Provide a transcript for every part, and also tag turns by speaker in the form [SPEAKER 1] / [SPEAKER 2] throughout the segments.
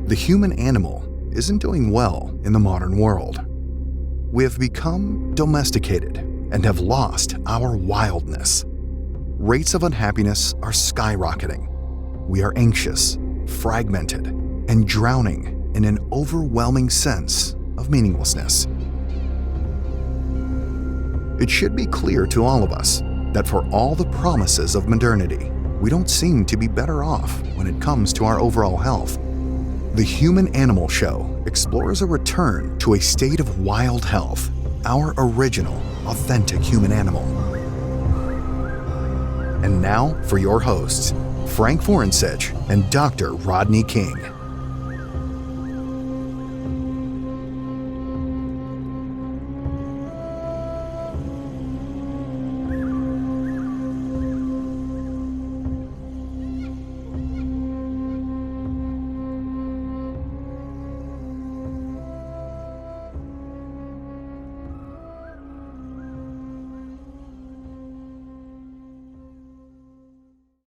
[SPEAKER 1] The human animal isn't doing well in the modern world. We have become domesticated and have lost our wildness. Rates of unhappiness are skyrocketing. We are anxious, fragmented, and drowning in an overwhelming sense of meaninglessness. It should be clear to all of us that for all the promises of modernity, we don't seem to be better off when it comes to our overall health. The Human Animal Show explores a return to a state of wild health, our original, authentic human animal. And now for your hosts, Frank Forensich and Dr. Rodney King.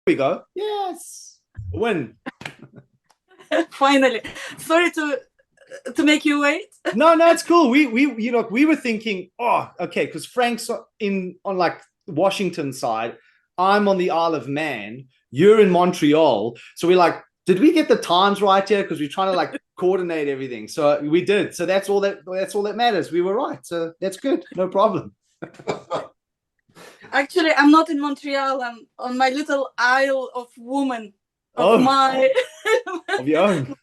[SPEAKER 2] We go. Yes. Win.
[SPEAKER 3] Finally. Sorry to make you wait.
[SPEAKER 2] No, it's cool. We were thinking, oh, okay, because Frank's on like Washington side, I'm on the Isle of Man, you're in Montreal. So we're like, did we get the times right here? Because we're trying to like coordinate everything. So we did. So that's all that matters. We were right. So that's good. No problem.
[SPEAKER 3] Actually, I'm not in Montreal. I'm on my little Isle of Woman of
[SPEAKER 2] of your own.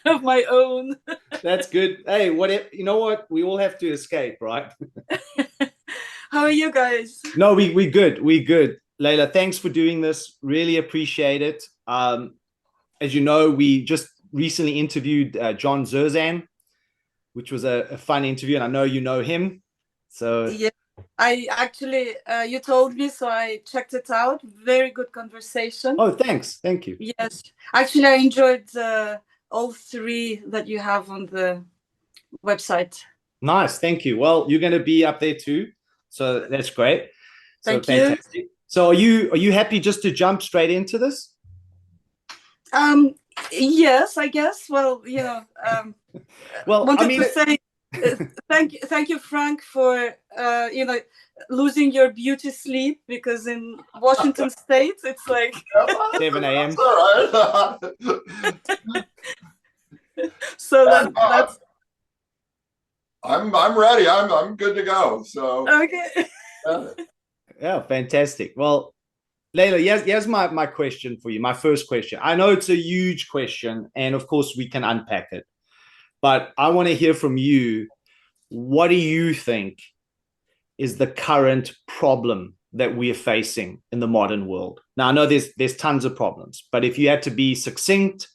[SPEAKER 3] Of my own.
[SPEAKER 2] That's good. Hey, you know what? We all have to escape, right?
[SPEAKER 3] How are you guys?
[SPEAKER 2] No, we good. We good. Layla, thanks for doing this. Really appreciate it. As you know, we just recently interviewed John Zerzan, which was a fun interview, and I know you know him. So
[SPEAKER 3] yeah. I actually, you told me, so I checked it out. Very good conversation.
[SPEAKER 2] Oh, thanks. Thank you.
[SPEAKER 3] Yes. Actually, I enjoyed all three that you have on the website.
[SPEAKER 2] Nice. Thank you. Well, you're going to be up there too. So that's great.
[SPEAKER 3] Thank you.
[SPEAKER 2] So are you happy just to jump straight into this?
[SPEAKER 3] Yes, I guess. Well,
[SPEAKER 2] well,
[SPEAKER 3] wanted to say thank you, Frank, for losing your beauty sleep, because in Washington State it's like
[SPEAKER 2] 7 a.m.
[SPEAKER 3] So that's.
[SPEAKER 4] I'm ready. I'm good to go. So
[SPEAKER 3] okay.
[SPEAKER 2] Yeah, fantastic. Well, Layla, here's my question for you. My first question. I know it's a huge question, and of course we can unpack it. But I want to hear from you. What do you think is the current problem that we are facing in the modern world? Now, I know there's tons of problems, but if you had to be succinct,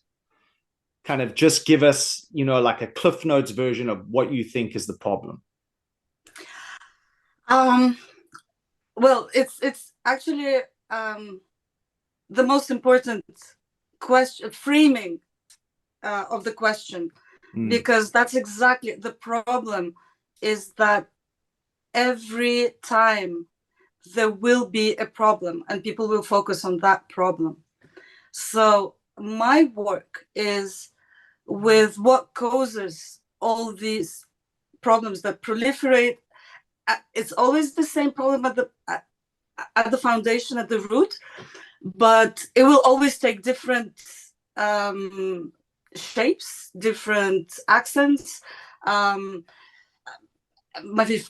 [SPEAKER 2] kind of just give us, like a Cliff Notes version of what you think is the problem.
[SPEAKER 3] Well, it's actually the most important question, framing of the question. Because that's exactly the problem, is that every time there will be a problem and people will focus on that problem. So my work is with what causes all these problems that proliferate. It's always the same problem at the foundation, at the root, but it will always take different shapes, different accents,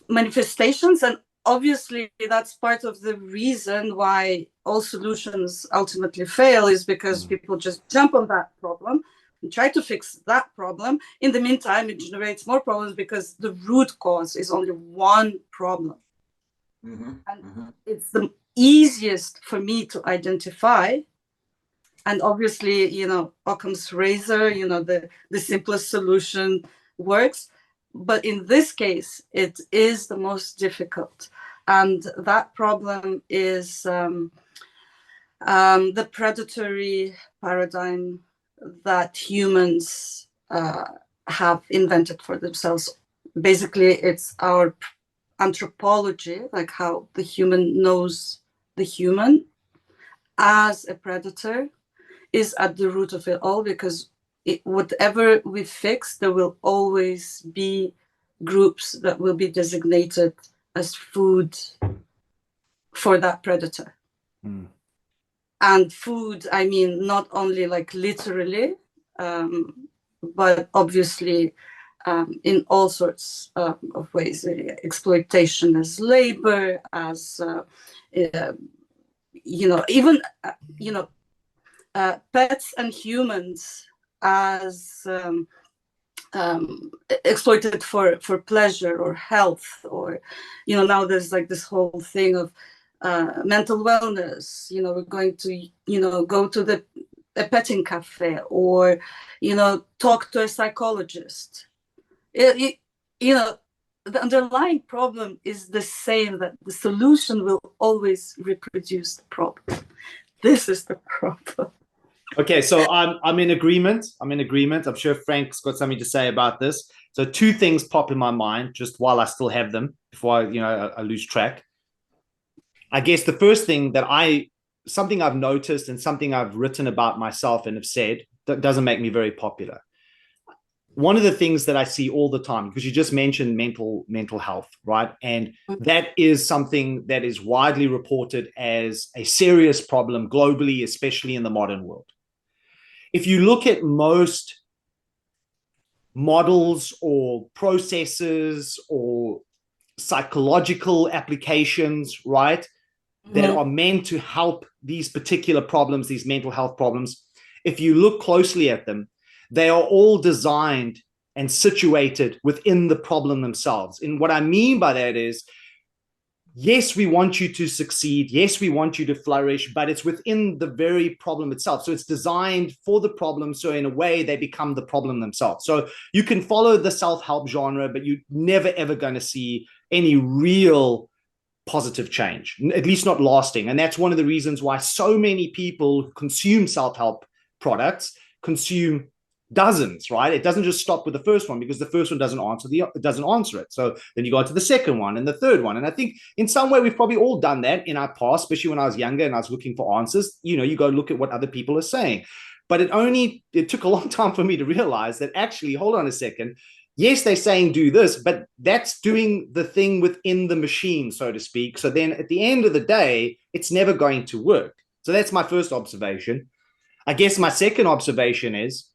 [SPEAKER 3] manifestations, and obviously that's part of the reason why all solutions ultimately fail, is because people just jump on that problem and try to fix that problem. In the meantime, it generates more problems because the root cause is only one problem. And it's the easiest for me to identify. And obviously, Occam's razor, the simplest solution works. But in this case, it is the most difficult. And that problem is the predatory paradigm that humans have invented for themselves. Basically, it's our anthropology, like how the human knows the human as a predator, is at the root of it all, because whatever we fix, there will always be groups that will be designated as food for that predator. And food, I mean, not only like literally, but obviously in all sorts of ways. Exploitation as labor, as even pets and humans as exploited for pleasure or health, or now there's like this whole thing of mental wellness. We're going to go to a petting cafe, or talk to a psychologist. The underlying problem is the same, that the solution will always reproduce the problem. This is the problem.
[SPEAKER 2] Okay, so I'm in agreement. I'm sure Frank's got something to say about this. So two things pop in my mind just while I still have them before I lose track. I guess the first thing something I've noticed and something I've written about myself and have said that doesn't make me very popular. One of the things that I see all the time, because you just mentioned mental health, right? And that is something that is widely reported as a serious problem globally, especially in the modern world. If you look at most models or processes or psychological applications, right, that are meant to help these particular problems, these mental health problems, if you look closely at them, they are all designed and situated within the problem themselves. And what I mean by that is, yes, we want you to succeed. Yes, we want you to flourish, but it's within the very problem itself. So it's designed for the problem. So in a way, they become the problem themselves. So you can follow the self-help genre, but you're never, ever going to see any real positive change, at least not lasting. And that's one of the reasons why so many people consume self-help products, consume dozens, right? It doesn't just stop with the first one, because the first one doesn't answer it. So then you go to the second one and the third one. And I think in some way we've probably all done that in our past, especially when I was younger and I was looking for answers. You go look at what other people are saying. But it took a long time for me to realize that actually, hold on a second. Yes, they're saying do this, but that's doing the thing within the machine, so to speak. So then at the end of the day, it's never going to work. So that's my first observation. I guess my second observation is,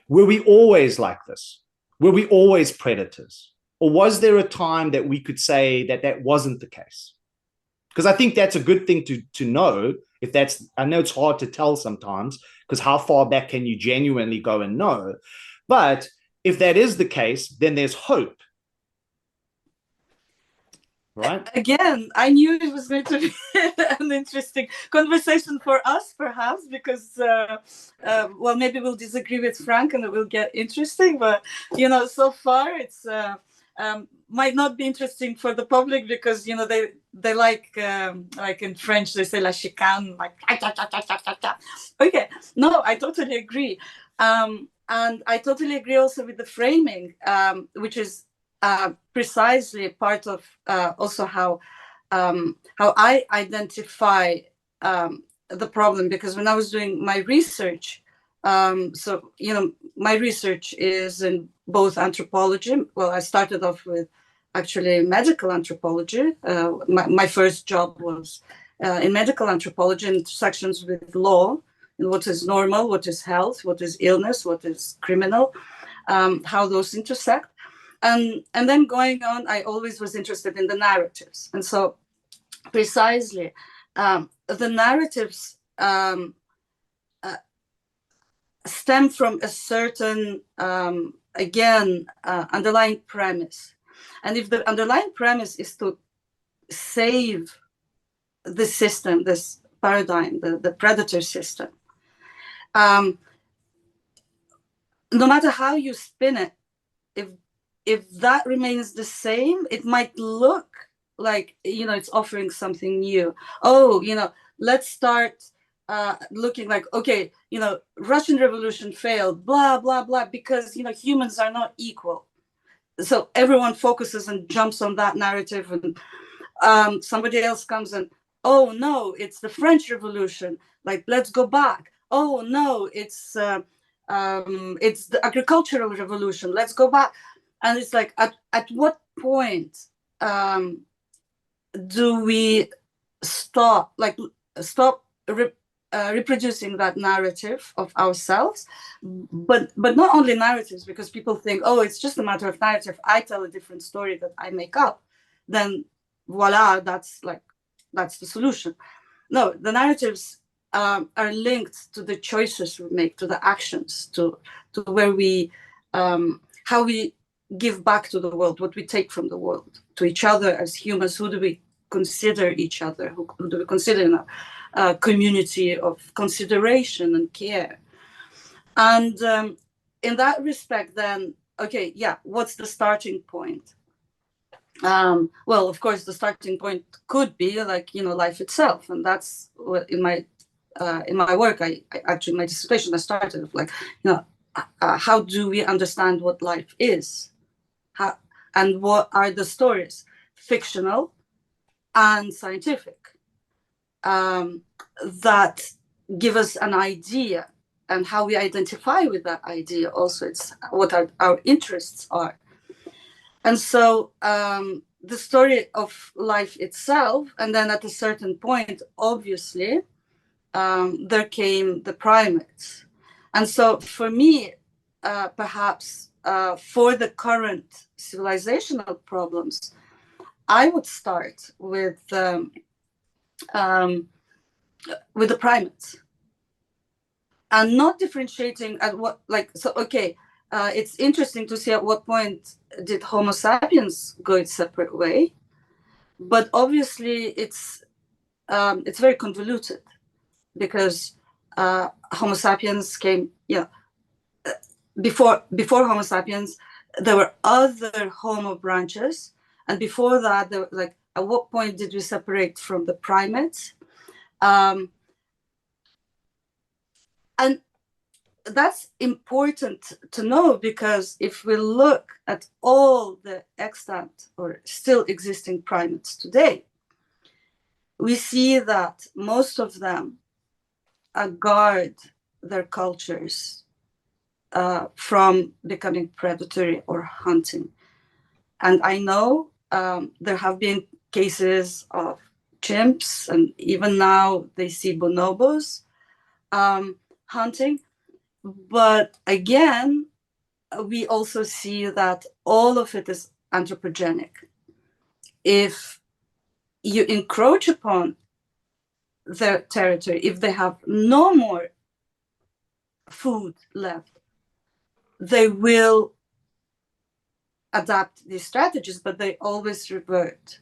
[SPEAKER 2] were we always like this? Were we always predators? Or was there a time that we could say that that wasn't the case? Because I think that's a good thing to know. I know it's hard to tell sometimes, because how far back can you genuinely go and know? But if that is the case, then there's hope. Right?
[SPEAKER 3] Again, I knew it was going to be an interesting conversation for us, perhaps, because, well, maybe we'll disagree with Frank and it will get interesting. But, so far it's might not be interesting for the public, because, they like in French, they say la chicane, like, okay. No, I totally agree. And I totally agree also with the framing, which is precisely part of also how I identify the problem. Because when I was doing my research, my research is in both anthropology. Well, I started off with actually medical anthropology. My first job was in medical anthropology, intersections with law, and what is normal, what is health, what is illness, what is criminal, how those intersect. And then going on, I always was interested in the narratives. And so precisely, the narratives stem from a certain, underlying premise. And if the underlying premise is to save the system, this paradigm, the predator system, no matter how you spin it, if that remains the same, it might look like, it's offering something new. Let's start looking like, okay, Russian Revolution failed, blah, blah, blah, because, humans are not equal. So everyone focuses and jumps on that narrative, and somebody else comes and, oh, no, it's the French Revolution. Like, let's go back. Oh, no, it's It's the agricultural revolution. Let's go back. And it's like, at what point do we stop reproducing that narrative of ourselves? But not only narratives, because people think, oh, it's just a matter of narrative. I tell a different story that I make up, then voila, that's the solution. No, the narratives are linked to the choices we make, to the actions, to where we, how we give back to the world, what we take from the world, to each other as humans. Who do we consider each other? Who do we consider in a community of consideration and care? And in that respect, then, okay, yeah, what's the starting point? Well, of course, the starting point could be like, life itself. And that's what in my work, I actually, my dissertation, I started like, how do we understand what life is? And what are the stories, fictional and scientific, that give us an idea, and how we identify with that idea also, it's what our interests are. And so the story of life itself, and then at a certain point, obviously, there came the primates. And so for me, perhaps for the current civilizational problems, I would start with the primates, and not differentiating at what, it's interesting to see at what point did Homo sapiens go its separate way, but obviously it's very convoluted, because Homo sapiens came, before Homo sapiens, there were other Homo branches, and before that, there, like, at what point did we separate from the primates? And that's important to know, because if we look at all the extant or still existing primates today, we see that most of them guard their cultures from becoming predatory or hunting. And I know there have been cases of chimps, and even now they see bonobos hunting. But again, we also see that all of it is anthropogenic. If you encroach upon their territory, if they have no more food left, they will adapt these strategies, but they always revert.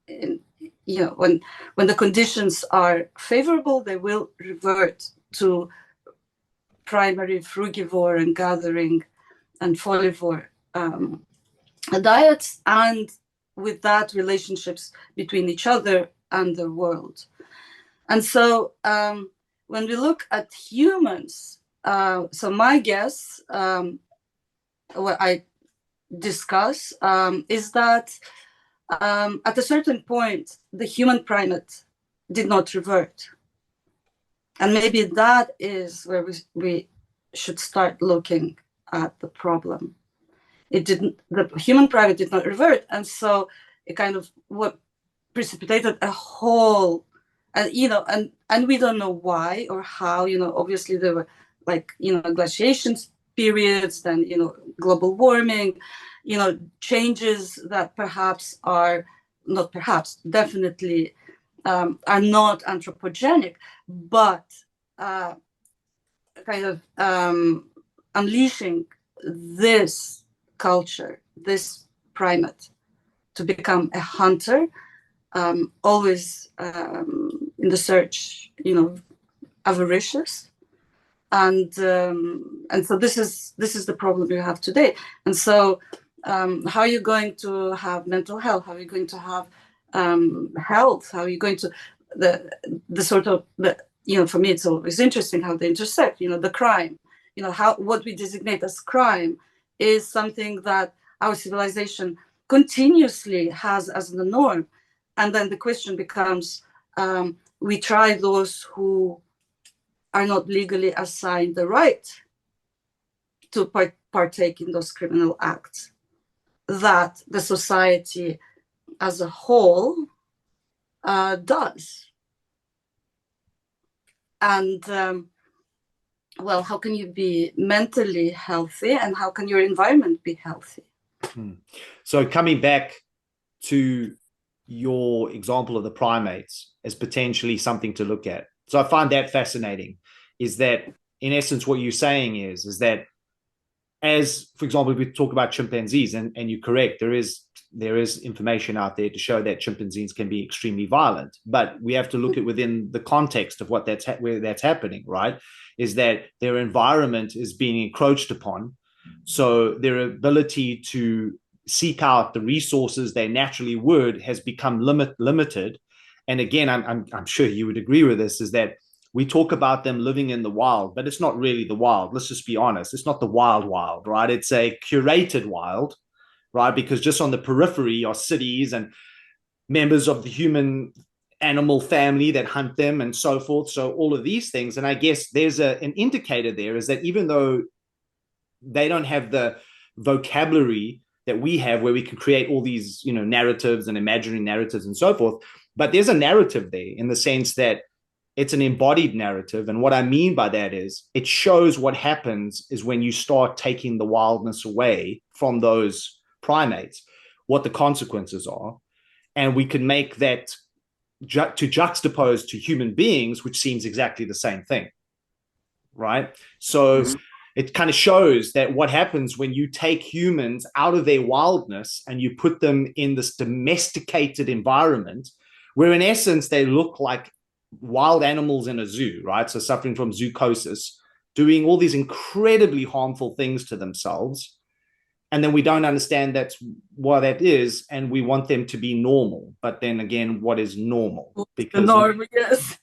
[SPEAKER 3] When the conditions are favorable, they will revert to primary frugivore and gathering and folivore diets, and with that, relationships between each other and the world. And so when we look at humans, so my guess, what I discuss, is that at a certain point, the human primate did not revert. And maybe that is where we should start looking at the problem. The human primate did not revert. And so it kind of what precipitated a whole, and we don't know why or how, obviously there were glaciation periods, then, global warming, changes that perhaps are not perhaps, definitely are not anthropogenic, but kind of unleashing this culture, this primate, to become a hunter, always in the search, avaricious, and so this is the problem you have today. And so how are you going to have mental health? How are you going to have health? How are you going to the sort of for me it's always interesting how they intersect. The crime, what we designate as crime is something that our civilization continuously has as the norm, and then the question becomes, we try those who are not legally assigned the right to partake in those criminal acts that the society as a whole does. And well, how can you be mentally healthy, and how can your environment be healthy?
[SPEAKER 2] So coming back to your example of the primates as potentially something to look at. So I find that fascinating, is that in essence what you're saying is that, as for example, we talk about chimpanzees, and you're correct, there is information out there to show that chimpanzees can be extremely violent, but we have to look at within the context of what where that's happening, right? Is that their environment is being encroached upon, so their ability to seek out the resources they naturally would has become limited. And again, I'm sure you would agree with this, is that we talk about them living in the wild, but it's not really the wild. Let's just be honest. It's not the wild, right? It's a curated wild, right? Because just on the periphery are cities and members of the human animal family that hunt them and so forth. So all of these things. And I guess there's an indicator there, is that even though they don't have the vocabulary that we have, where we can create all these, narratives and imaginary narratives and so forth, but there's a narrative there in the sense that it's an embodied narrative. And what I mean by that is it shows what happens is when you start taking the wildness away from those primates, what the consequences are. And we can make that to juxtapose to human beings, which seems exactly the same thing, right? So it kind of shows that what happens when you take humans out of their wildness and you put them in this domesticated environment, where in essence they look like wild animals in a zoo, right? So suffering from zoochosis, doing all these incredibly harmful things to themselves. And then we don't understand that's what that is, and we want them to be normal. But then again, what is normal?
[SPEAKER 3] Because normal, yes.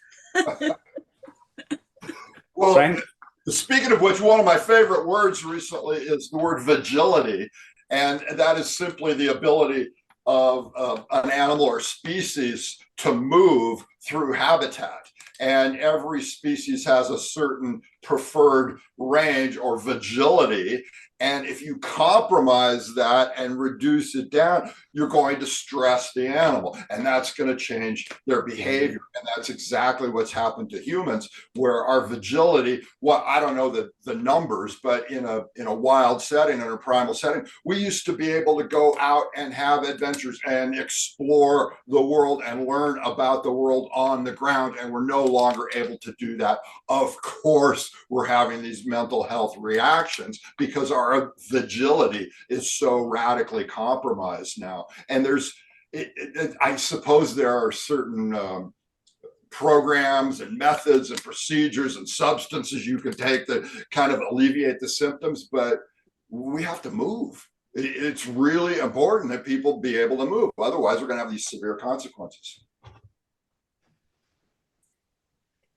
[SPEAKER 4] Well,
[SPEAKER 2] Frank?
[SPEAKER 4] Speaking of which, one of my favorite words recently is the word vigility. And that is simply the ability of an animal or species to move through habitat. And every species has a certain preferred range or vigility. And if you compromise that and reduce it down, you're going to stress the animal, and that's going to change their behavior. And that's exactly what's happened to humans, where our vigility, I don't know the numbers, but in a wild setting, in a primal setting, we used to be able to go out and have adventures and explore the world and learn about the world on the ground. And we're no longer able to do that. Of course, we're having these mental health reactions because our vigility is so radically compromised now. And I suppose there are certain programs and methods and procedures and substances you can take that kind of alleviate the symptoms, but we have to move. It's really important that people be able to move. Otherwise, we're going to have these severe consequences.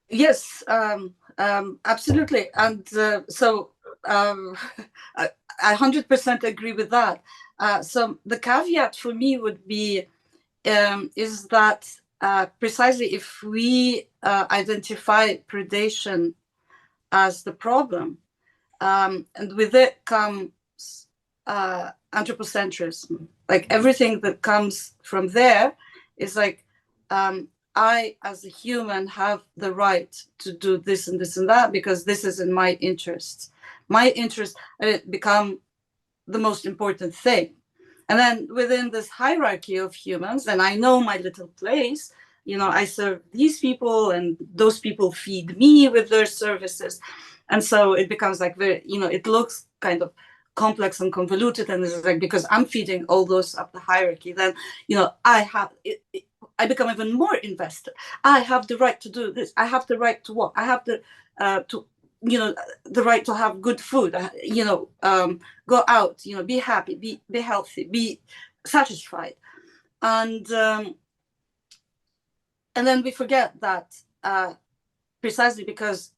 [SPEAKER 3] Yes, absolutely. And so I 100% agree with that. So the caveat for me would be is that precisely if we identify predation as the problem, and with it comes anthropocentrism, like everything that comes from there is like, I, as a human, have the right to do this and this and that because this is in my interests. My interests become the most important thing. And then within this hierarchy of humans, and I know my little place, I serve these people and those people feed me with their services. And so it becomes like very, it looks kind of complex and convoluted. And it's like, because I'm feeding all those up the hierarchy, then, I become even more invested. I have the right to do this. I have the right to walk. I have the the right to have good food. Go out. Be happy. Be healthy. Be satisfied. And then we forget that precisely because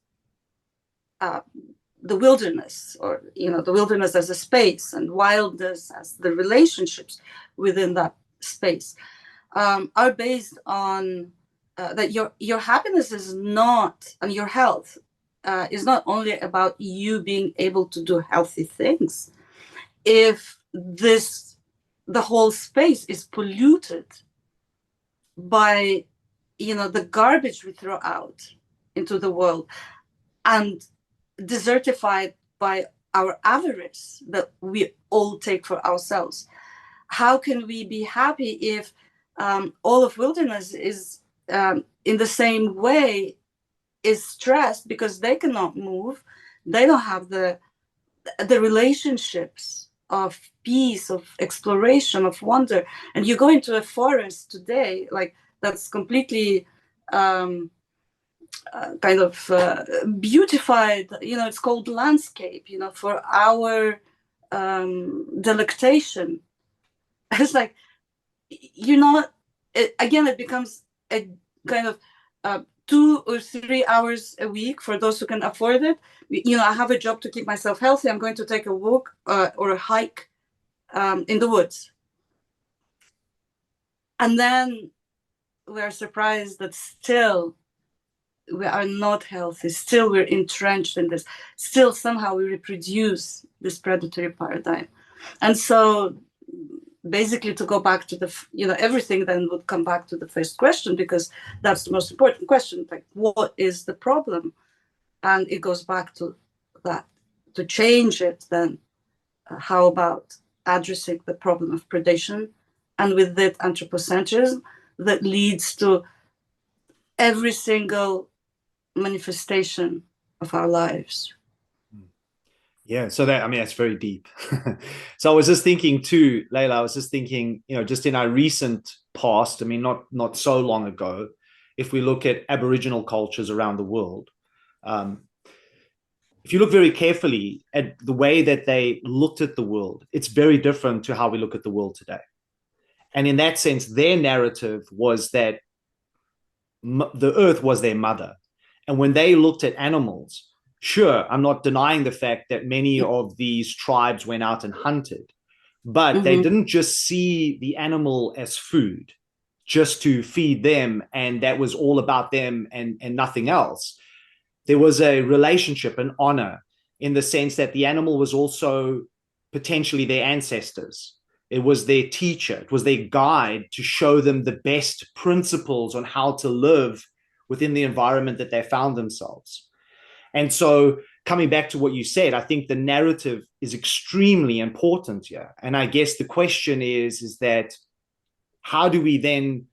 [SPEAKER 3] the wilderness, or the wilderness as a space, and wildness as the relationships within that space, are based on that your happiness is not, and your health is not only about you being able to do healthy things. If the whole space is polluted by, the garbage we throw out into the world, and desertified by our avarice that we all take for ourselves, how can we be happy if all of wilderness is in the same way is stressed because they cannot move, they don't have the relationships of peace, of exploration, of wonder. And you go into a forest today, like that's completely kind of beautified, it's called landscape, for our delectation. It's like, again, it becomes a kind of 2 or 3 hours a week for those who can afford it. I have a job to keep myself healthy. I'm going to take a walk or a hike in the woods. And then we are surprised that still we are not healthy. Still we're entrenched in this. Still somehow we reproduce this predatory paradigm. And so basically, to go back to everything then would come back to the first question, because that's the most important question, like, what is the problem? And it goes back to that. To change it, then how about addressing the problem of predation, and with that anthropocentrism that leads to every single manifestation of our lives.
[SPEAKER 2] Yeah, so that's very deep. So I was just thinking too, Layla, just in our recent past, not so long ago, if we look at Aboriginal cultures around the world, if you look very carefully at the way that they looked at the world, it's very different to how we look at the world today. And in that sense, their narrative was that the earth was their mother. And when they looked at animals, sure, I'm not denying the fact that many of these tribes went out and hunted, but they didn't just see the animal as food, just to feed them, and that was all about them and nothing else. There was a relationship, an honor, in the sense that the animal was also potentially their ancestors. It was their teacher. It was their guide to show them the best principles on how to live within the environment that they found themselves. And so coming back to what you said, I think the narrative is extremely important here. And I guess the question is that how do we then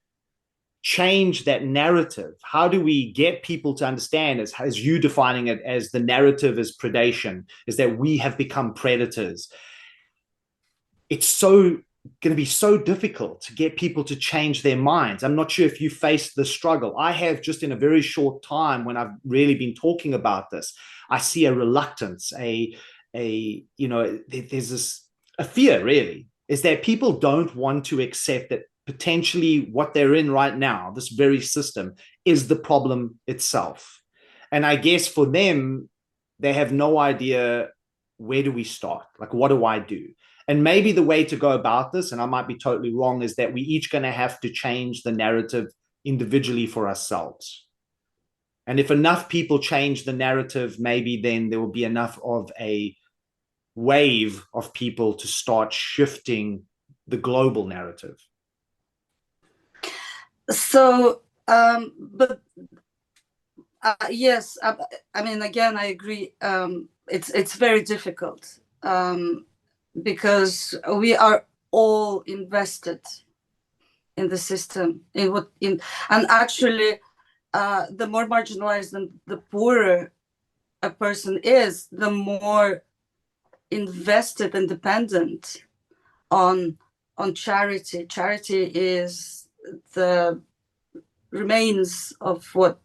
[SPEAKER 2] change that narrative? How do we get people to understand, as you defining it, as the narrative is predation, is that we have become predators? It's going to be so difficult to get people to change their minds. I'm not sure if you faced the struggle. I have, just in a very short time when I've really been talking about this. I see a reluctance, there's a fear, really, is that people don't want to accept that potentially what they're in right now, this very system, is the problem itself. And I guess for them, they have no idea, where do we start? Like, what do I do? And maybe the way to go about this, and I might be totally wrong, is that we each going to have to change the narrative individually for ourselves. And if enough people change the narrative, maybe then there will be enough of a wave of people to start shifting the global narrative.
[SPEAKER 3] So, yes, again, I agree. It's very difficult. Because we are all invested in the system, and actually, the more marginalized and the poorer a person is, the more invested and dependent on charity. Charity is the remains of what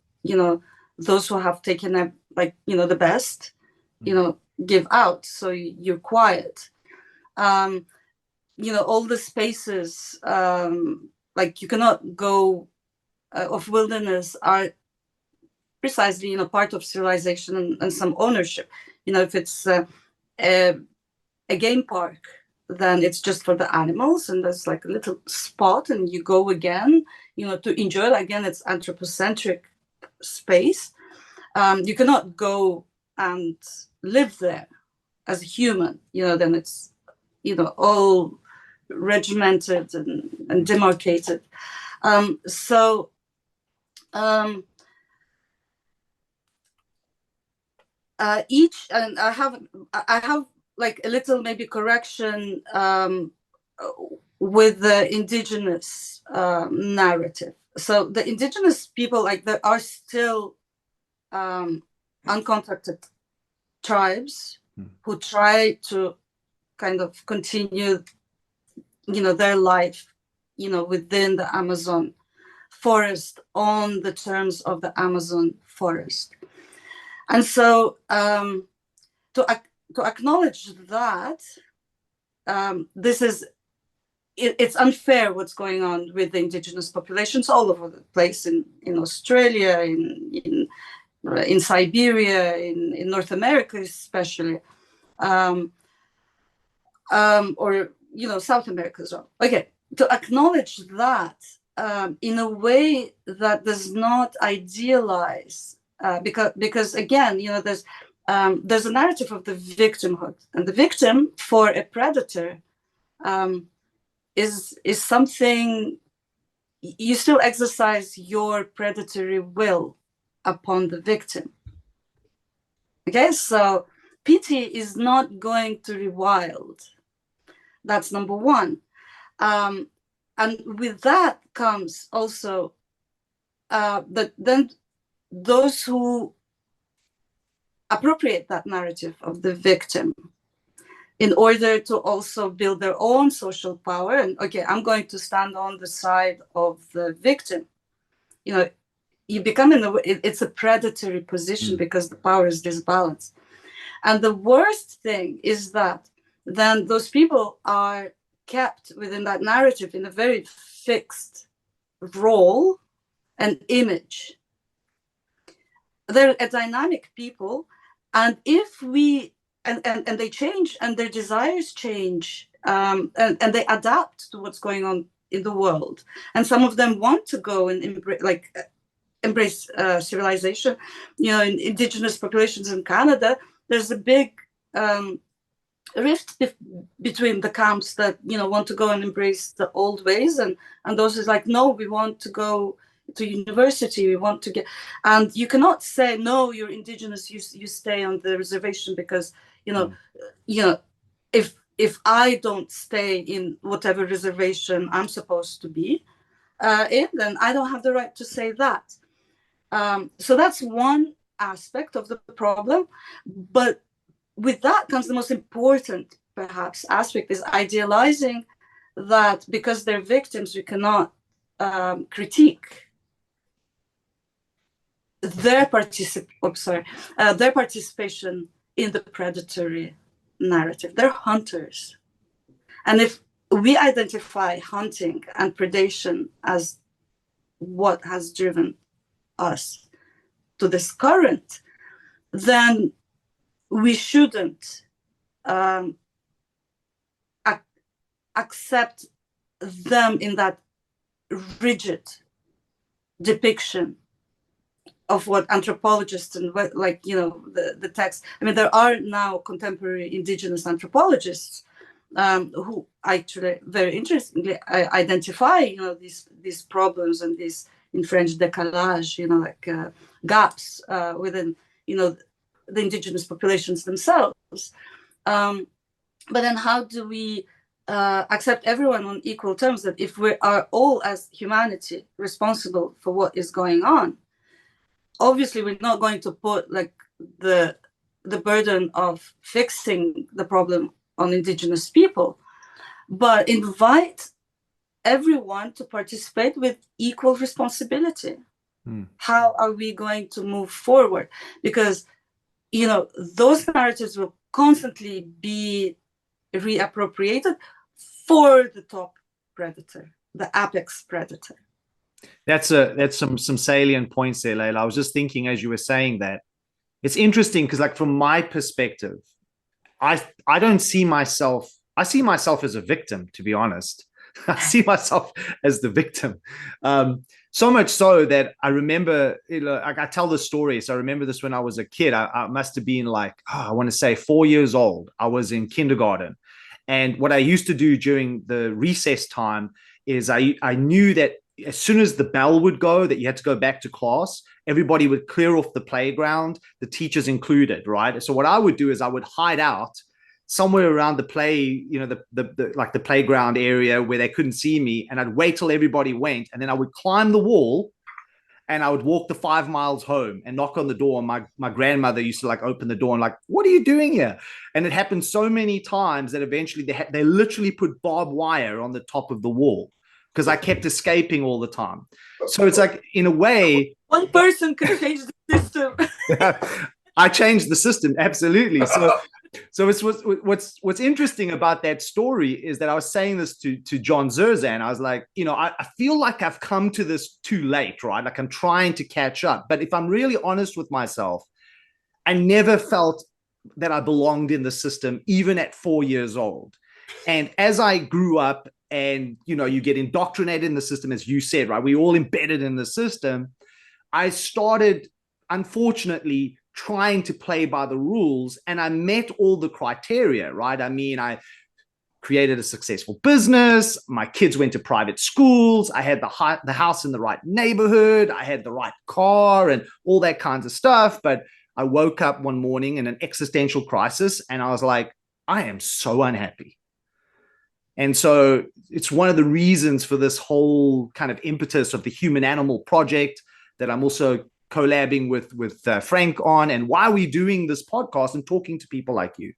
[SPEAKER 3] those who have taken up, the best, give out. So you're quiet. All the spaces, you cannot go of wilderness, are precisely, part of civilization and some ownership. If it's a game park, then it's just for the animals, and there's like a little spot, and you go again, to enjoy it. Again, it's anthropocentric space. you cannot go and live there as a human, then it's, all regimented and demarcated. Each, and I have like a little maybe correction with the indigenous narrative. So the indigenous people, like, there are still uncontacted tribes who try to kind of continue, their life, within the Amazon forest on the terms of the Amazon forest. And so to acknowledge that, this is, it's unfair what's going on with the indigenous populations all over the place, in Australia, in Siberia, in North America especially, or South America as well. Okay, to acknowledge that in a way that does not idealize, because again, there's a narrative of the victimhood, and the victim for a predator is something, you still exercise your predatory will upon the victim. Okay, so pity is not going to rewild. That's number one. And with that comes also that then those who appropriate that narrative of the victim in order to also build their own social power, and okay, I'm going to stand on the side of the victim. You become, it's a predatory position because the power is disbalanced. And the worst thing is that then those people are kept within that narrative in a very fixed role and image. They're a dynamic people, and if we and they change, and their desires change, and they adapt to what's going on in the world, and some of them want to go and embrace civilization. In indigenous populations in Canada, there's a big rift between the camps that want to go and embrace the old ways, and those is like, no, we want to go to university, we want to get, and you cannot say, no, you're indigenous, you stay on the reservation, because if I don't stay in whatever reservation I'm supposed to be in, then I don't have the right to say that. So that's one aspect of the problem. But with that comes the most important, perhaps, aspect, is idealizing that because they're victims, we cannot critique their participation in the predatory narrative. They're hunters. And if we identify hunting and predation as what has driven us to this current, then we shouldn't accept them in that rigid depiction of what anthropologists and the text. I mean, there are now contemporary indigenous anthropologists who actually, very interestingly, identify these problems and these, in French, décalage, gaps within the indigenous populations themselves. But then how do we accept everyone on equal terms, that if we are all as humanity responsible for what is going on, obviously we're not going to put the burden of fixing the problem on indigenous people, but invite everyone to participate with equal responsibility. How are we going to move forward? Because those narratives will constantly be reappropriated for the top predator, the apex predator.
[SPEAKER 2] That's some salient points there, Layla. I was just thinking as you were saying that, it's interesting because, from my perspective, I don't see myself. I see myself as a victim, to be honest. I see myself as the victim. So much so that I remember, I tell this story. So I remember this when I was a kid. I must have been like, I want to say 4 years old. I was in kindergarten. And what I used to do during the recess time is I knew that as soon as the bell would go, that you had to go back to class, everybody would clear off the playground, the teachers included, right? So what I would do is I would hide out somewhere around the play, like the playground area where they couldn't see me. And I'd wait till everybody went. And then I would climb the wall and I would walk the 5 miles home and knock on the door. And my grandmother used to like open the door and like, what are you doing here? And it happened so many times that eventually they literally put barbed wire on the top of the wall because I kept escaping all the time. So it's like, in a way,
[SPEAKER 3] one person could change the system.
[SPEAKER 2] I changed the system. Absolutely. So it's what's interesting about that story is that I was saying this to John Zerzan. I was like, I feel like I've come to this too late, right? Like I'm trying to catch up. But if I'm really honest with myself, I never felt that I belonged in the system, even at 4 years old. And as I grew up and, you get indoctrinated in the system, as you said, right? We all embedded in the system. I started, unfortunately, trying to play by the rules, and I met all the criteria, right? I mean, I created a successful business. My kids went to private schools. I had the house in the right neighborhood. I had the right car and all that kinds of stuff. But I woke up one morning in an existential crisis, and I was like, I am so unhappy. And so it's one of the reasons for this whole kind of impetus of the Human Animal Project that I'm also collabing with Frank on, and why we're doing this podcast and talking to people like you,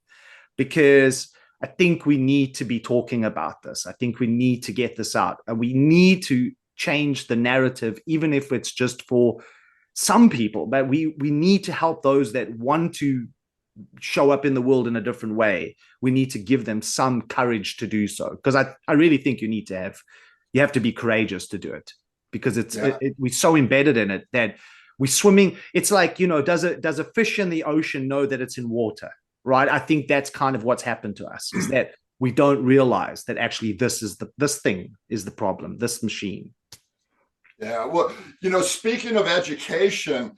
[SPEAKER 2] because I think we need to be talking about this. I think we need to get this out, and we need to change the narrative, even if it's just for some people. But we need to help those that want to show up in the world in a different way. We need to give them some courage to do so, because I really think you have to be courageous to do it, because we're so embedded in it that we're swimming. It's like, does a fish in the ocean know that it's in water, right? I think that's kind of what's happened to us, is that we don't realize that actually this thing is the problem, this machine.
[SPEAKER 4] Yeah, well, speaking of education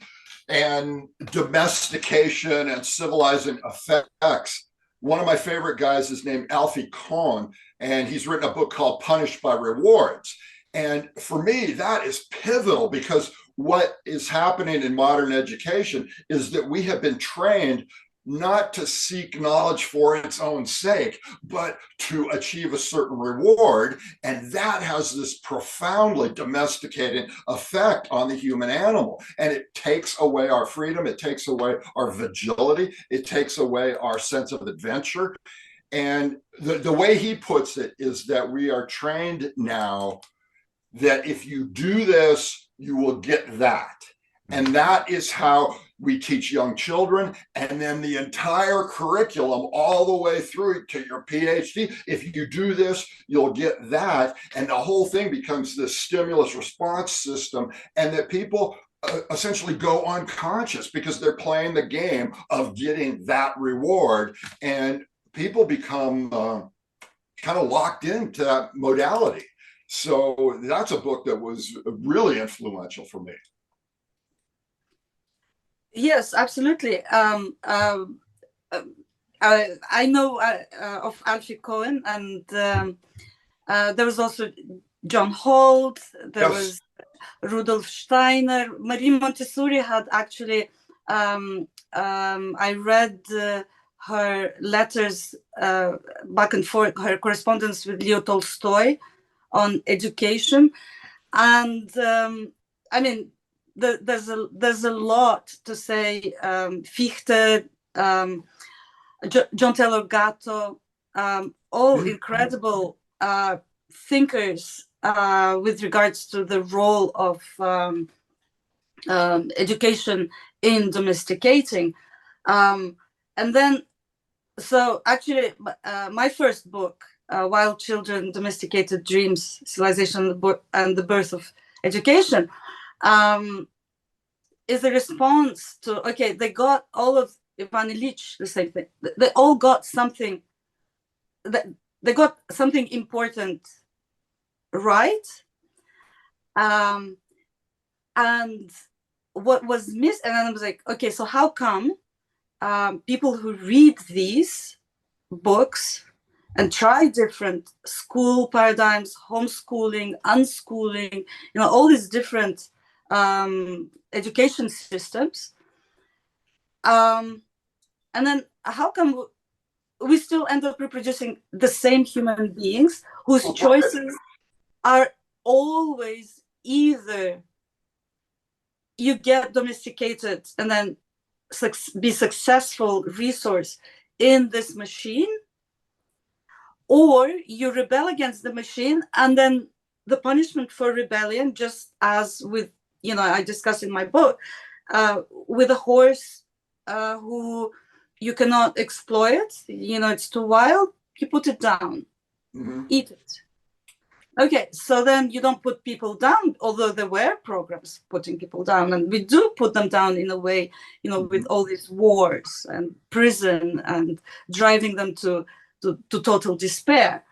[SPEAKER 4] and domestication and civilizing effects, one of my favorite guys is named Alfie Kohn, and he's written a book called Punished by Rewards. And for me, that is pivotal, because what is happening in modern education is that we have been trained not to seek knowledge for its own sake, but to achieve a certain reward. And that has this profoundly domesticating effect on the human animal. And it takes away our freedom. It takes away our vigility. It takes away our sense of adventure. And the way he puts it is that we are trained now that if you do this, you will get that. And that is how we teach young children, and then the entire curriculum all the way through to your PhD. If you do this, you'll get that. And the whole thing becomes this stimulus response system, and that people essentially go unconscious because they're playing the game of getting that reward. And people become kind of locked into that modality. So that's a book that was really influential for me.
[SPEAKER 3] Yes, absolutely. I know of Alfie Kohn, and there was also John Holt, there was Rudolf Steiner. Marie Montessori had actually, I read her letters back and forth, her correspondence with Leo Tolstoy on education. And I mean, there's a lot to say. Fichte, John Taylor Gatto, all incredible thinkers with regards to the role of education in domesticating. And then, so actually, my first book, Wild Children, Domesticated Dreams, Civilization and the Birth of Education, is a response to, okay, they got all of Ivan Ilyich, the same thing. They all got something, they got something important right. And what was missed, and then I was like, okay, so how come people who read these books and try different school paradigms, homeschooling, unschooling, all these different education systems, and then how come we still end up reproducing the same human beings whose choices are always either you get domesticated and then be successful resource in this machine, or you rebel against the machine, and then the punishment for rebellion, just as with, I discuss in my book, with a horse who you cannot exploit, it's too wild, you put it down, eat it. Okay, so then you don't put people down, although there were programs putting people down, and we do put them down in a way, with all these wars and prison and driving them to total despair.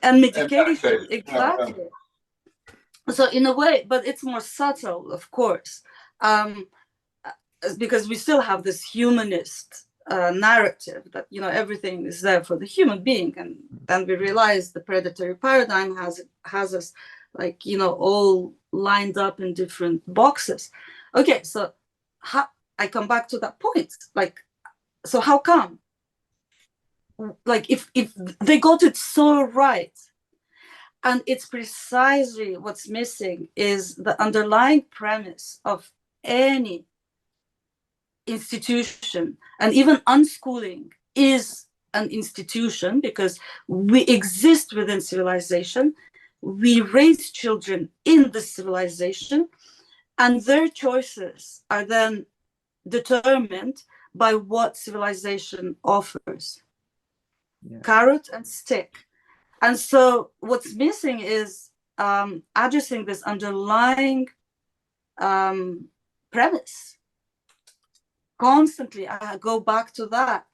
[SPEAKER 2] And medication.
[SPEAKER 3] Exactly. So in a way, but it's more subtle, of course, because we still have this humanist narrative that everything is there for the human being, and then we realize the predatory paradigm has us like all lined up in different boxes. Okay, so I come back to that point, like, so how come, like, if they got it so right, and it's precisely what's missing is the underlying premise of any institution, and even unschooling is an institution because we exist within civilization, we raise children in the civilization, and their choices are then determined by what civilization offers. Carrot and stick. And so what's missing is addressing this underlying premise. Constantly, I go back to that.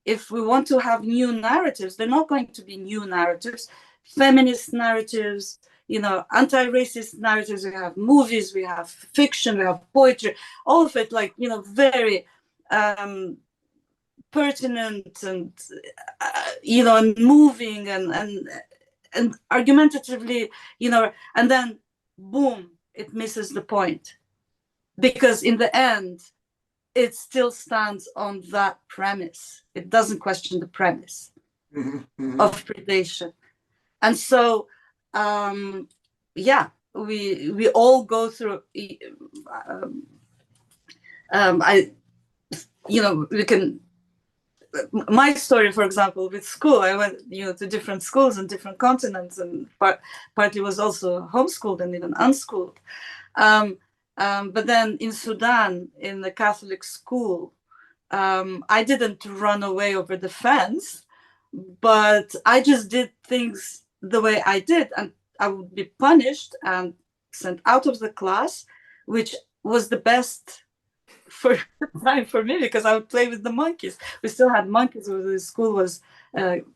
[SPEAKER 3] If we want to have new narratives, they're not going to be new narratives, feminist narratives, anti-racist narratives. We have movies, we have fiction, we have poetry, all of it, like, very pertinent and, and moving and argumentatively, and then boom, it misses the point. Because in the end, it still stands on that premise. It doesn't question the premise of predation. And so, we all go through, we can, my story, for example, with school, I went, to different schools in different continents, and partly was also homeschooled and even unschooled. But then in Sudan, in the Catholic school, I didn't run away over the fence, but I just did things the way I did, and I would be punished and sent out of the class, which was the best time for me because I would play with the monkeys. We still had monkeys. The school was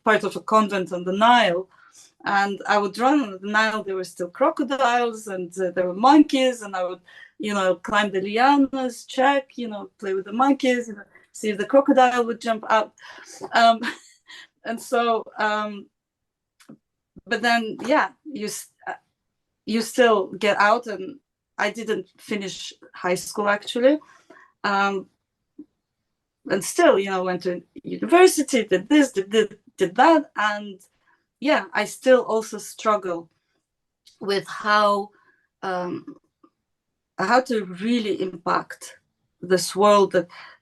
[SPEAKER 3] part of a convent on the Nile. And I would run on the Nile. There were still crocodiles and there were monkeys. And I would, climb the lianas, check, play with the monkeys, see if the crocodile would jump out. And so, but then, you still get out. And I didn't finish high school, actually. And still, went to university, did this, did that. And I still also struggle with how to really impact this world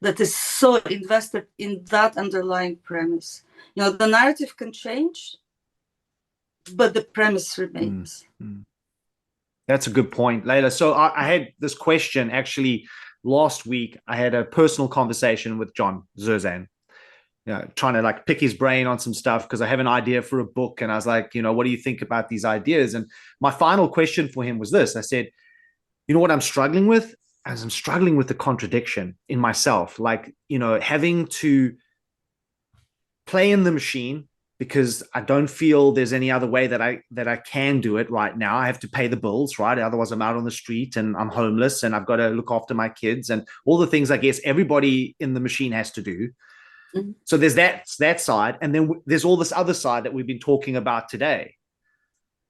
[SPEAKER 3] that is so invested in that underlying premise. The narrative can change, but the premise remains.
[SPEAKER 2] That's a good point, Layla. So I had this question actually last week. I had a personal conversation with John Zerzan, trying to like pick his brain on some stuff because I have an idea for a book. And I was like, what do you think about these ideas? And my final question for him was this. I said, what I'm struggling with? As I'm struggling with the contradiction in myself, like, having to play in the machine because I don't feel there's any other way that I can do it right now. I have to pay the bills, right? Otherwise I'm out on the street and I'm homeless and I've got to look after my kids and all the things I guess everybody in the machine has to do. Mm-hmm. So there's that side. And then there's all this other side that we've been talking about today.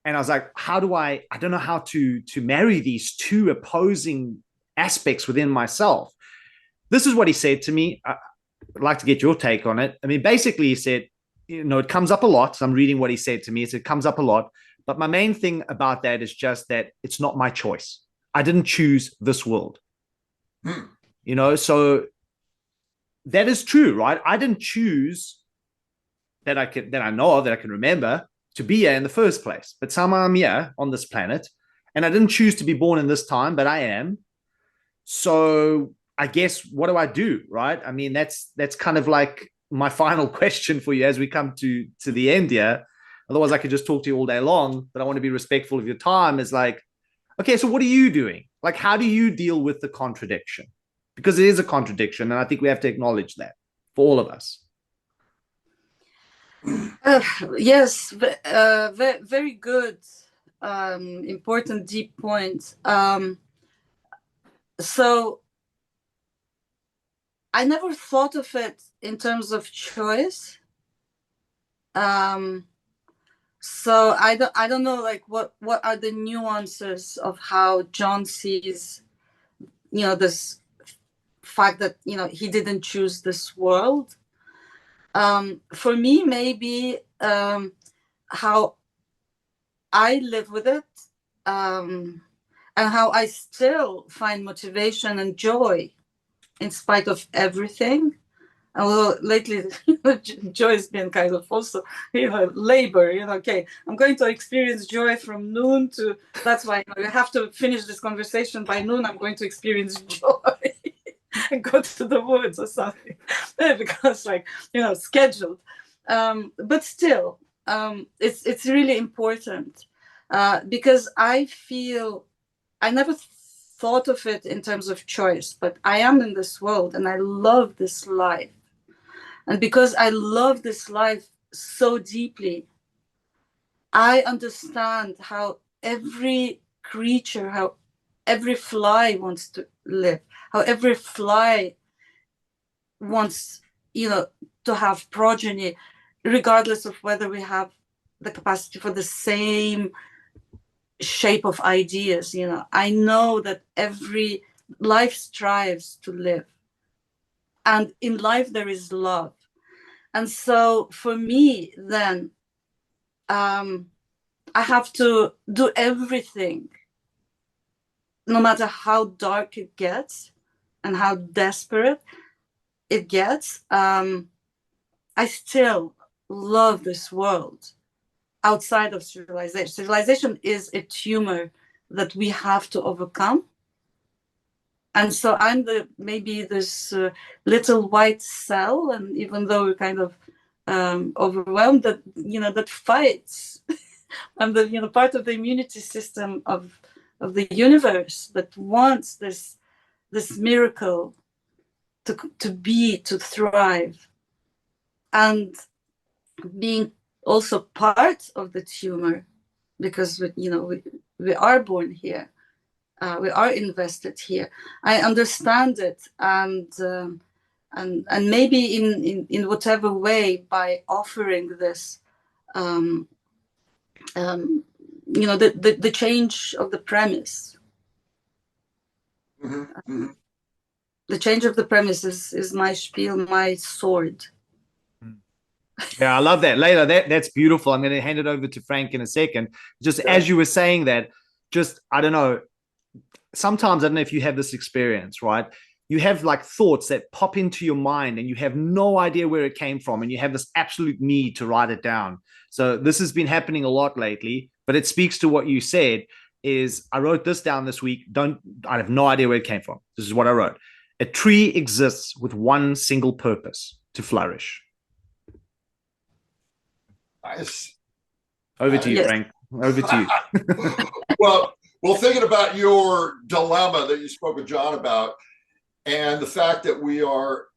[SPEAKER 2] And I was like, how do I don't know how to marry these two opposing aspects within myself. This is what he said to me. I'd like to get your take on it. I mean, basically he said, it comes up a lot. So I'm reading what he said to me. It comes up a lot. But my main thing about that is just that it's not my choice. I didn't choose this world. So that is true, right? I didn't choose that I know of, that I can remember, to be here in the first place. But somehow I'm here on this planet. And I didn't choose to be born in this time, but I am. So I guess, what do I do, right? I mean, that's kind of like my final question for you as we come to the end here. Otherwise, I could just talk to you all day long, but I want to be respectful of your time. Is like, okay, so what are you doing? Like, how do you deal with the contradiction? Because it is a contradiction, and I think we have to acknowledge that for all of us.
[SPEAKER 3] Yes, very good, important, deep point. So I never thought of it in terms of choice. So I don't know, like, what are the nuances of how John sees, this fact that, he didn't choose this world. For me, maybe how I live with it, and how I still find motivation and joy in spite of everything. Although lately, joy has been kind of also, labor. Okay, I'm going to experience joy from noon to. That's why we have to finish this conversation by noon. I'm going to experience joy and go to the woods or something, because, scheduled. But still, it's really important, because I feel I never thought of it in terms of choice, but I am in this world and I love this life. And because I love this life so deeply, I understand how every creature, how every fly wants to live, how every fly wants, to have progeny, regardless of whether we have the capacity for the same shape of ideas. I know that every life strives to live. And in life, there is love. And so for me, then, I have to do everything, no matter how dark it gets and how desperate it gets. I still love this world outside of civilization. Civilization is a tumor that we have to overcome. And so I'm maybe this little white cell, and even though we're kind of overwhelmed, that fights. I'm the part of the immunity system of the universe that wants this miracle to thrive, and being also part of the tumor, because we are born here. We are invested here. I understand it, and maybe in whatever way, by offering this, the change of the premise.
[SPEAKER 4] Mm-hmm.
[SPEAKER 3] The change of the premise is my spiel, my sword.
[SPEAKER 2] Yeah, I love that, Layla. That's beautiful. I'm going to hand it over to Frank in a second. Just as you were saying that, I don't know. Sometimes, I don't know if you have this experience, right? You have like thoughts that pop into your mind and you have no idea where it came from, and you have this absolute need to write it down. So this has been happening a lot lately, but it speaks to what you said. Is I wrote this down this week. I have no idea where it came from. This is what I wrote. A tree exists with one single purpose: to flourish.
[SPEAKER 4] Nice.
[SPEAKER 2] Over to you, Frank. Over to you.
[SPEAKER 4] Well, thinking about your dilemma that you spoke with John about, and the fact that we are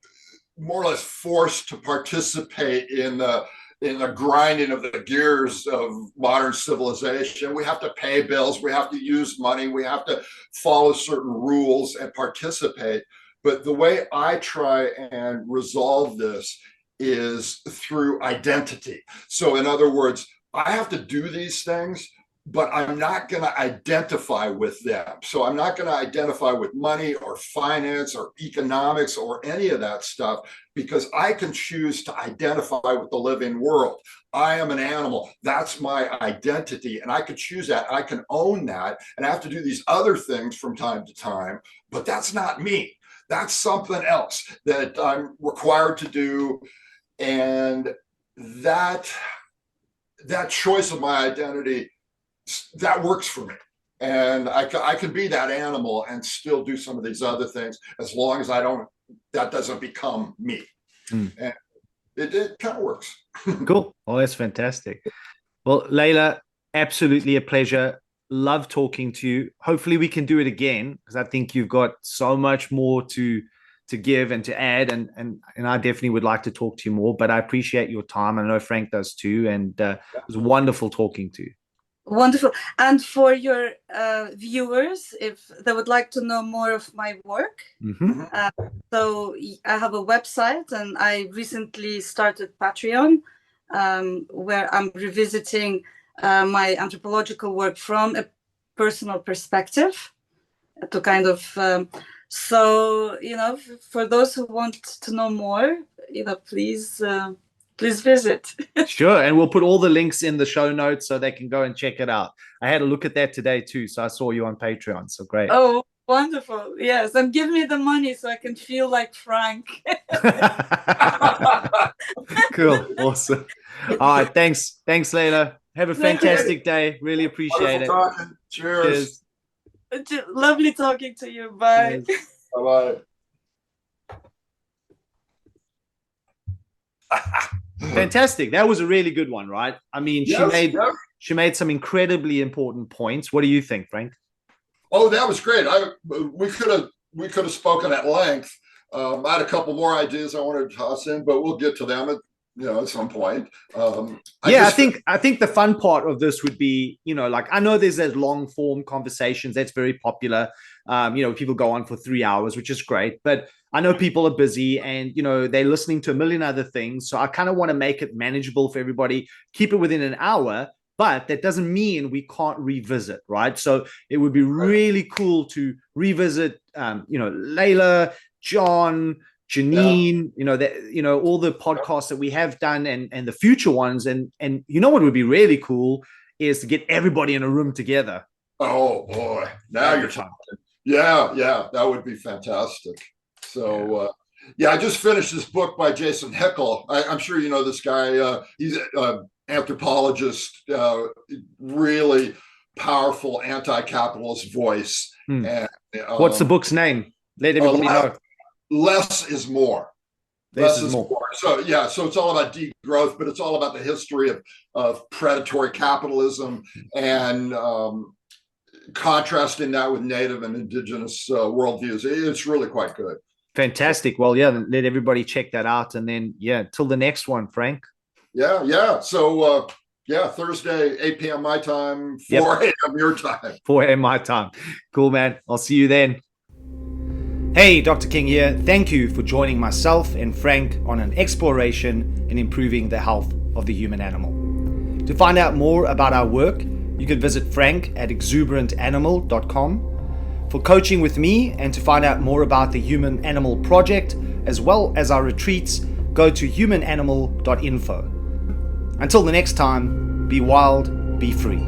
[SPEAKER 4] more or less forced to participate in the in the grinding of the gears of modern civilization. We have to pay bills, we have to use money, we have to follow certain rules and participate. But the way I try and resolve this is through identity. So in other words, I have to do these things, but I'm not going to identify with them. So I'm not going to identify with money or finance or economics or any of that stuff, because I can choose to identify with the living world. I am an animal. That's my identity. And I can choose that. I can own that. And I have to do these other things from time to time, but that's not me. That's something else that I'm required to do. And that choice of my identity, that works for me. And I can be that animal and still do some of these other things, as long as that doesn't become me. And it kind of works.
[SPEAKER 2] Cool. Oh, that's fantastic. Well, Layla, absolutely a pleasure. Love talking to you. Hopefully we can do it again, because I think you've got so much more to give and to add, and I definitely would like to talk to you more, but I appreciate your time. I know Frank does too, and it was wonderful talking to you.
[SPEAKER 3] Wonderful. And for your viewers, if they would like to know more of my work, so I have a website, and I recently started Patreon, where I'm revisiting my anthropological work from a personal perspective to kind of so, for those who want to know more, please visit.
[SPEAKER 2] Sure. And we'll put all the links in the show notes so they can go and check it out. I had a look at that today too, so I saw you on Patreon. So great.
[SPEAKER 3] Oh, wonderful. Yes. And give me the money so I can feel like Frank.
[SPEAKER 2] Cool. Awesome. All right. Thanks, Layla. Have a fantastic day. Really appreciate it.
[SPEAKER 4] Cheers.
[SPEAKER 3] Lovely talking to you. Bye.
[SPEAKER 4] Bye-bye.
[SPEAKER 2] Fantastic. That was a really good one, right? I mean, she made some incredibly important points. What do you think, Frank?
[SPEAKER 4] Oh, that was great. We could have spoken at length. I had a couple more ideas I wanted to toss in, but we'll get to them at some point. I think the fun part of this would be, I know there's those long form conversations that's very popular. People go on for 3 hours, which is great, but I know people are busy and, they're listening to a million other things. So I kind of want to make it manageable for everybody, keep it within an hour, but that doesn't mean we can't revisit, right? So it would be really cool to revisit, Layla, John, Janine, all the podcasts that we have done and the future ones. And what would be really cool is to get everybody in a room together. Oh boy. Now you're talking. Yeah. That would be fantastic. So, I just finished this book by Jason Hickel. I'm sure you know this guy. He's an anthropologist, really powerful anti-capitalist voice. And,
[SPEAKER 2] what's the book's name? Let everybody know.
[SPEAKER 4] Less is more. Less is more. So it's all about degrowth, but it's all about the history of predatory capitalism and contrasting that with native and indigenous worldviews. It's really quite good.
[SPEAKER 2] Fantastic. Well, let everybody check that out. And then, till the next one, Frank.
[SPEAKER 4] Yeah. So, Thursday, 8 p.m. my time, 4 a.m. your time.
[SPEAKER 2] 4 a.m. my time. Cool, man. I'll see you then. Hey, Dr. King here. Thank you for joining myself and Frank on an exploration in improving the health of the human animal. To find out more about our work, you can visit Frank at exuberantanimal.com. For coaching with me and to find out more about the Human Animal Project, as well as our retreats, go to humananimal.info. Until the next time, be wild, be free.